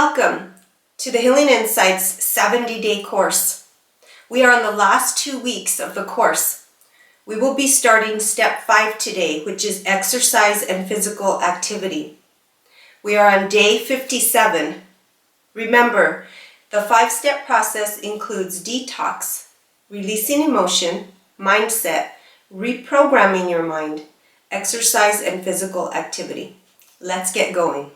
Welcome to the Healing Insights 70-day course. We are on the last 2 weeks of the course. We will be starting step 5 today, which is exercise and physical activity. We are on day 57. Remember, the 5-step process includes detox, releasing emotion, mindset, reprogramming your mind, exercise, and physical activity. Let's get going.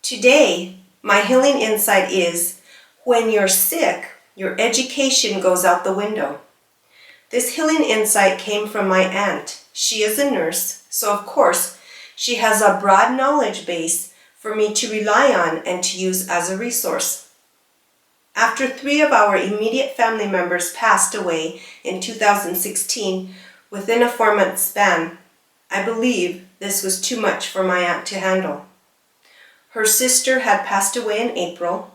Today, my healing insight is, when you're sick, your education goes out the window. This healing insight came from my aunt. She is a nurse, so of course, she has a broad knowledge base for me to rely on and to use as a resource. After 3 of our immediate family members passed away in 2016 within a 4-month span, I believe this was too much for my aunt to handle. Her sister had passed away in April.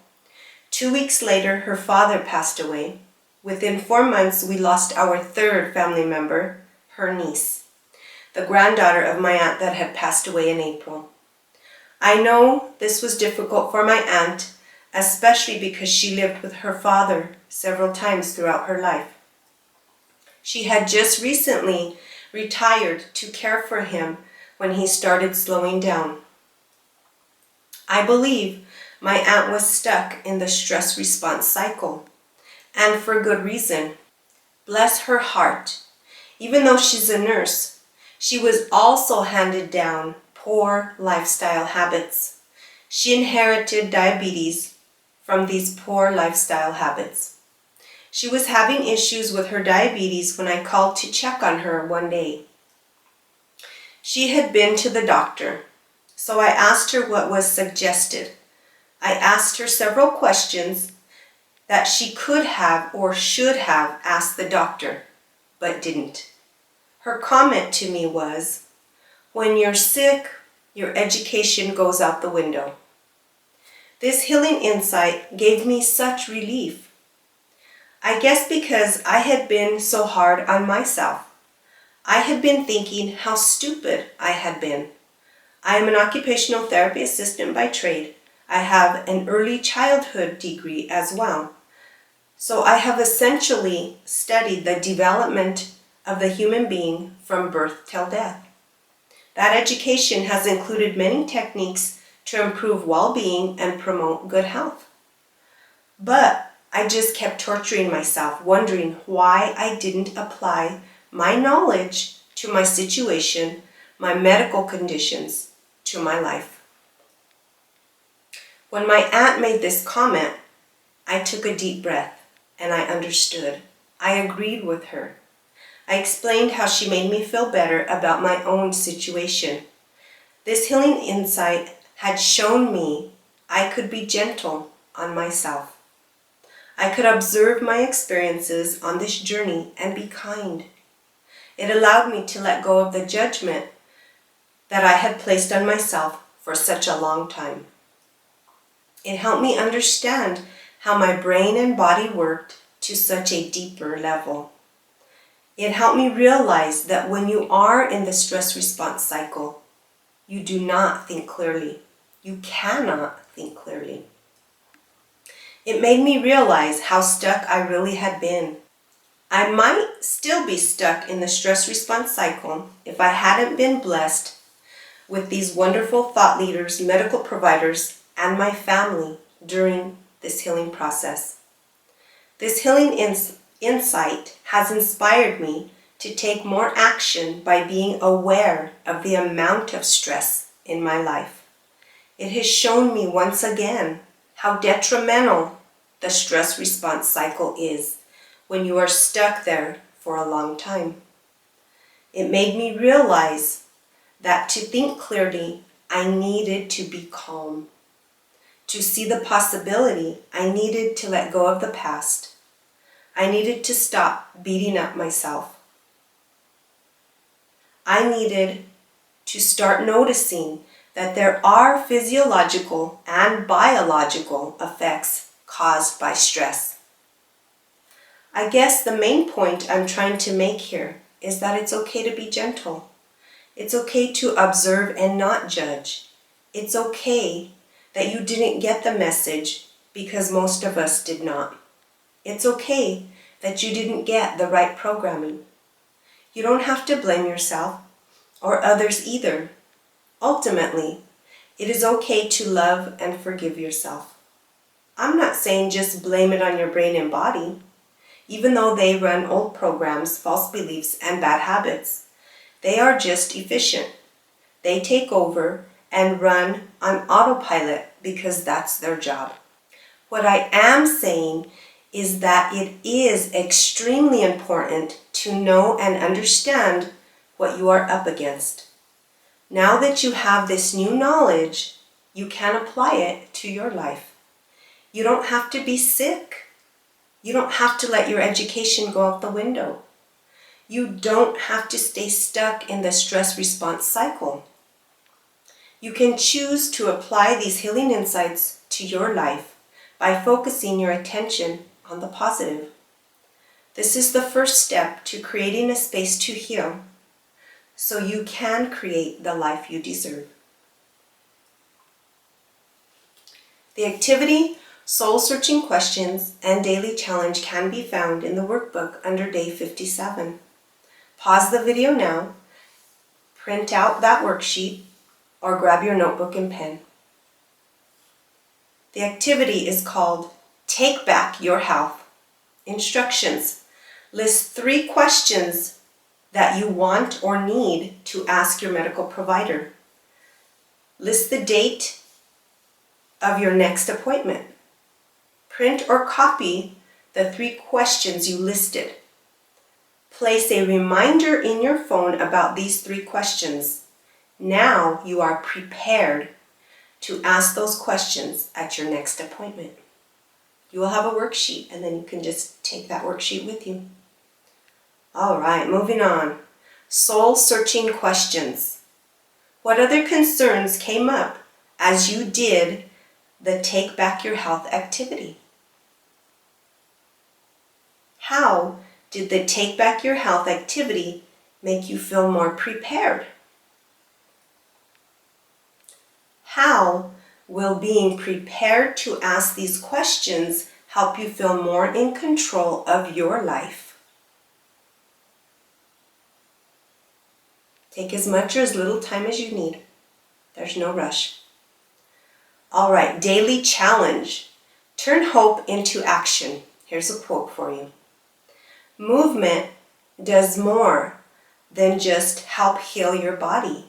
2 weeks later, her father passed away. Within 4 months, we lost our 3rd family member, her niece, the granddaughter of my aunt that had passed away in April. I know this was difficult for my aunt, especially because she lived with her father several times throughout her life. She had just recently retired to care for him when he started slowing down. I believe my aunt was stuck in the stress response cycle, and for good reason. Bless her heart. Even though she's a nurse, she was also handed down poor lifestyle habits. She inherited diabetes from these poor lifestyle habits. She was having issues with her diabetes when I called to check on her one day. She had been to the doctor. So I asked her what was suggested. I asked her several questions that she could have or should have asked the doctor, but didn't. Her comment to me was, "When you're sick, your education goes out the window." This healing insight gave me such relief. I guess because I had been so hard on myself. I had been thinking how stupid I had been. I am an occupational therapy assistant by trade. I have an early childhood degree as well. So I have essentially studied the development of the human being from birth till death. That education has included many techniques to improve well-being and promote good health. But I just kept torturing myself, wondering why I didn't apply my knowledge to my situation, my medical conditions, to my life. When my aunt made this comment, I took a deep breath and I understood. I agreed with her. I explained how she made me feel better about my own situation. This healing insight had shown me I could be gentle on myself. I could observe my experiences on this journey and be kind. It allowed me to let go of the judgment that I had placed on myself for such a long time. It helped me understand how my brain and body worked to such a deeper level. It helped me realize that when you are in the stress response cycle, you do not think clearly. You cannot think clearly. It made me realize how stuck I really had been. I might still be stuck in the stress response cycle if I hadn't been blessed with these wonderful thought leaders, medical providers, and my family during this healing process. This healing insight has inspired me to take more action by being aware of the amount of stress in my life. It has shown me once again how detrimental the stress response cycle is when you are stuck there for a long time. It made me realize that to think clearly, I needed to be calm. To see the possibility, I needed to let go of the past. I needed to stop beating up myself. I needed to start noticing that there are physiological and biological effects caused by stress. I guess the main point I'm trying to make here is that it's okay to be gentle. It's okay to observe and not judge. It's okay that you didn't get the message because most of us did not. It's okay that you didn't get the right programming. You don't have to blame yourself or others either. Ultimately, it is okay to love and forgive yourself. I'm not saying just blame it on your brain and body, even though they run old programs, false beliefs, and bad habits. They are just efficient. They take over and run on autopilot because that's their job. What I am saying is that it is extremely important to know and understand what you are up against. Now that you have this new knowledge, you can apply it to your life. You don't have to be sick. You don't have to let your education go out the window. You don't have to stay stuck in the stress response cycle. You can choose to apply these healing insights to your life by focusing your attention on the positive. This is the first step to creating a space to heal, so you can create the life you deserve. The activity, soul-searching questions, and daily challenge can be found in the workbook under day 57. Pause the video now, print out that worksheet, or grab your notebook and pen. The activity is called Take Back Your Health. Instructions: list 3 questions that you want or need to ask your medical provider. List the date of your next appointment. Print or copy the 3 questions you listed. Place a reminder in your phone about these 3 questions. Now you are prepared to ask those questions at your next appointment. You will have a worksheet, and then you can just take that worksheet with you. All right, moving on. Soul-searching questions. What other concerns came up as you did the Take Back Your Health activity? How did the Take Back Your Health activity make you feel more prepared? How will being prepared to ask these questions help you feel more in control of your life? Take as much or as little time as you need. There's no rush. All right, daily challenge. Turn hope into action. Here's a quote for you. Movement does more than just help heal your body.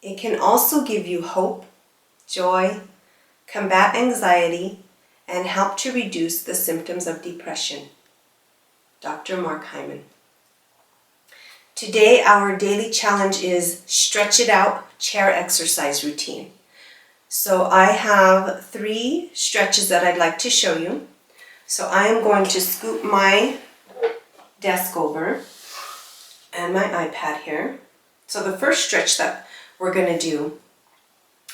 It can also give you hope, joy, combat anxiety, and help to reduce the symptoms of depression. Dr. Mark Hyman. Today, our daily challenge is Stretch It Out chair exercise routine. So I have 3 stretches that I'd like to show you. So I am going to scoop my desk over and my iPad here. So the first stretch that we're going to do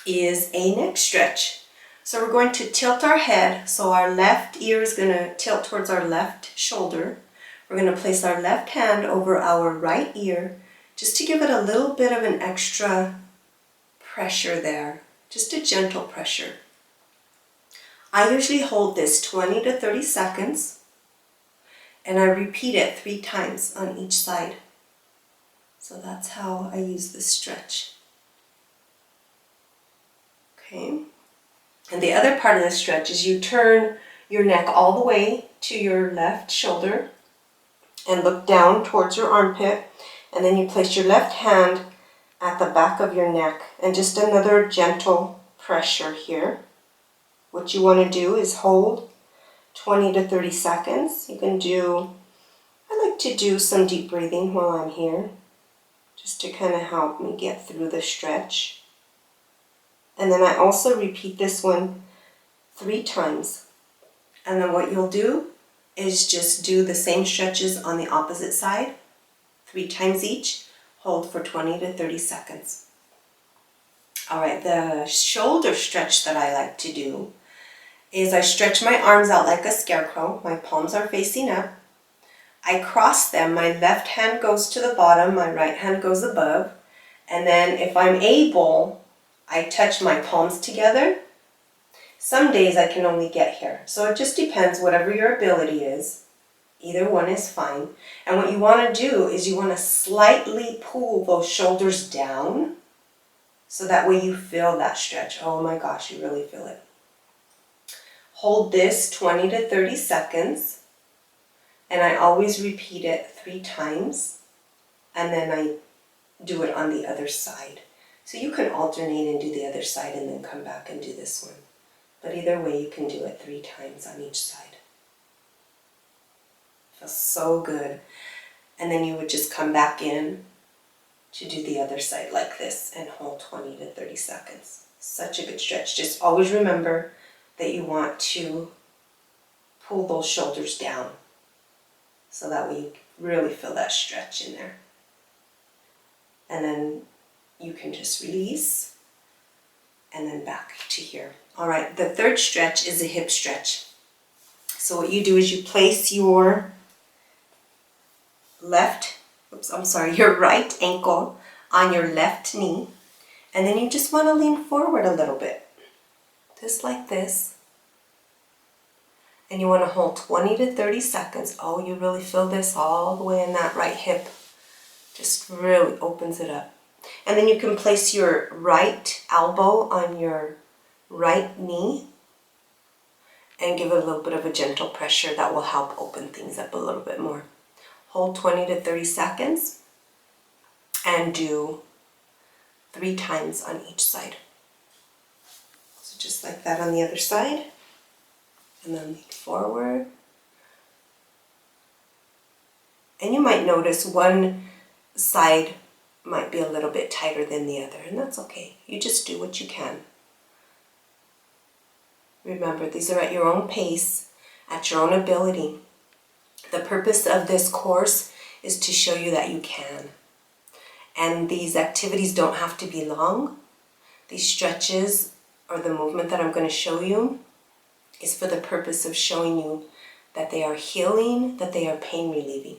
is a neck stretch. So we're going to tilt our head, so our left ear is going to tilt towards our left shoulder. We're going to place our left hand over our right ear just to give it a little bit of an extra pressure there, just a gentle pressure. I usually hold this 20 to 30 seconds, and I repeat it 3 times on each side. So that's how I use this stretch. Okay. And the other part of the stretch is you turn your neck all the way to your left shoulder and look down towards your armpit, and then you place your left hand at the back of your neck and just another gentle pressure here. What you want to do is hold 20 to 30 seconds. You can I like to do some deep breathing while I'm here, just to kind of help me get through the stretch. And then I also repeat this one 3 times. And then what you'll do is just do the same stretches on the opposite side, 3 times each, hold for 20 to 30 seconds. All right, the shoulder stretch that I like to do is I stretch my arms out like a scarecrow. My palms are facing up. I cross them. My left hand goes to the bottom, my right hand goes above. And then if I'm able, I touch my palms together Some days I can only get here. So it just depends, whatever your ability is. Either one is fine. And what you want to do is you want to slightly pull those shoulders down so that way you feel that stretch. Oh my gosh, you really feel it. Hold this 20 to 30 seconds. And I always repeat it 3 times. And then I do it on the other side. So you can alternate and do the other side and then come back and do this one. But either way, you can do it 3 times on each side. Feels so good. And then you would just come back in to do the other side like this and hold 20 to 30 seconds. Such a good stretch. Just always remember that you want to pull those shoulders down. So that way you really feel that stretch in there. And then you can just release and then back to here. All right, the third stretch is a hip stretch. So what you do is you place your your right ankle on your left knee, and then you just want to lean forward a little bit, just like this. And you want to hold 20 to 30 seconds. Oh, you really feel this all the way in that right hip. Just really opens it up. And then you can place your right elbow on your right knee and give it a little bit of a gentle pressure that will help open things up a little bit more. Hold 20 to 30 seconds and do 3 times on each side. So just like that on the other side. And then lean forward. And you might notice one side might be a little bit tighter than the other, and that's okay. You just do what you can. Remember, these are at your own pace, at your own ability. The purpose of this course is to show you that you can. And these activities don't have to be long. These stretches, or the movement that I'm going to show you, is for the purpose of showing you that they are healing, that they are pain relieving,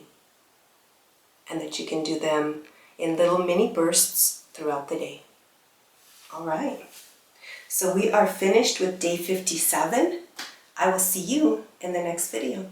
and that you can do them in little mini bursts throughout the day. All right. So we are finished with day 57. I will see you in the next video.